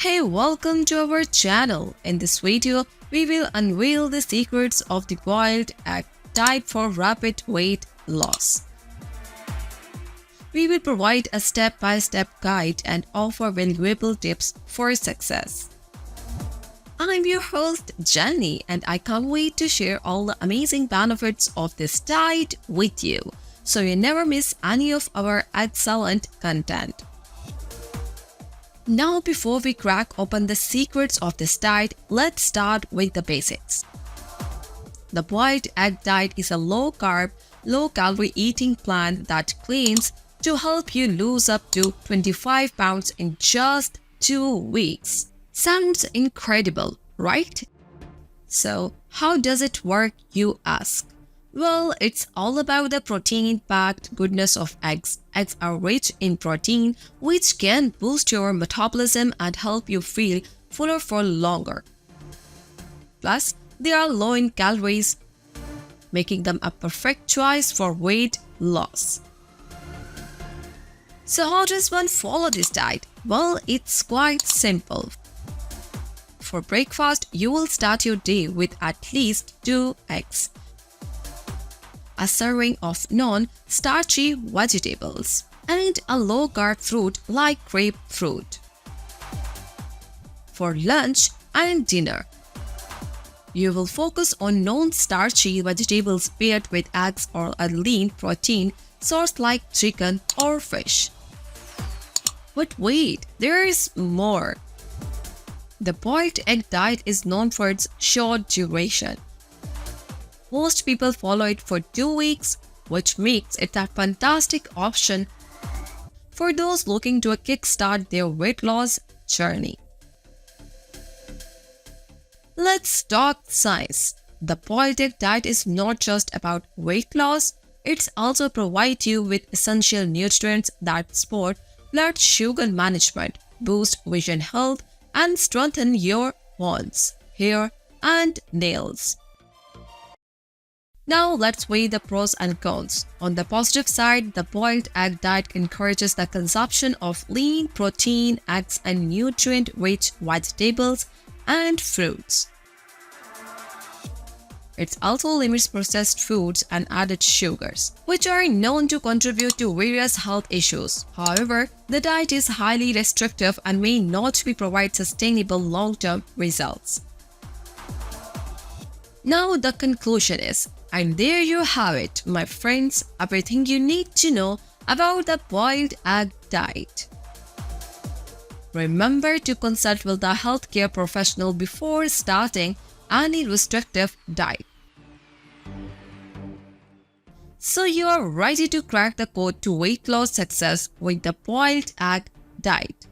Hey, welcome to our channel. In this video, we will unveil the secrets of the boiled egg diet for rapid weight loss. We will provide a step-by-step guide and offer valuable tips for success. I'm your host Jenny and I can't wait to share all the amazing benefits of this diet with you, so you never miss any of our excellent content. Now, before we crack open the secrets of this diet, let's start with the basics. The boiled egg diet is a low-carb, low-calorie eating plan that claims to help you lose up to 25 pounds in just 2 weeks. Sounds incredible, right? So, how does it work, you ask? Well, it's all about the protein-packed goodness of eggs. Eggs are rich in protein, which can boost your metabolism and help you feel fuller for longer. Plus, they are low in calories, making them a perfect choice for weight loss. So how does one follow this diet? Well, it's quite simple. For breakfast, you will start your day with at least 2 eggs, a serving of non-starchy vegetables, and a low-carb fruit like grapefruit. For lunch and dinner, you will focus on non-starchy vegetables paired with eggs or a lean protein source like chicken or fish. But wait, there is more. The boiled egg diet is known for its short duration. Most people follow it for 2 weeks, which makes it a fantastic option for those looking to kickstart their weight loss journey. Let's talk science. The boiled egg diet is not just about weight loss, it also provides you with essential nutrients that support blood sugar management, boost vision health, and strengthen your bones, hair, and nails. Now let's weigh the pros and cons. On the positive side, the boiled egg diet encourages the consumption of lean protein, eggs, and nutrient-rich vegetables and fruits. It also limits processed foods and added sugars, which are known to contribute to various health issues. However, the diet is highly restrictive and may not provide sustainable long-term results. Now the conclusion is, and there you have it, my friends, everything you need to know about the boiled egg diet. Remember to consult with a healthcare professional before starting any restrictive diet. So you are ready to crack the code to weight loss success with the boiled egg diet.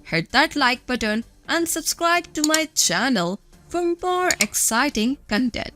Hit that like button and subscribe to my channel for more exciting content.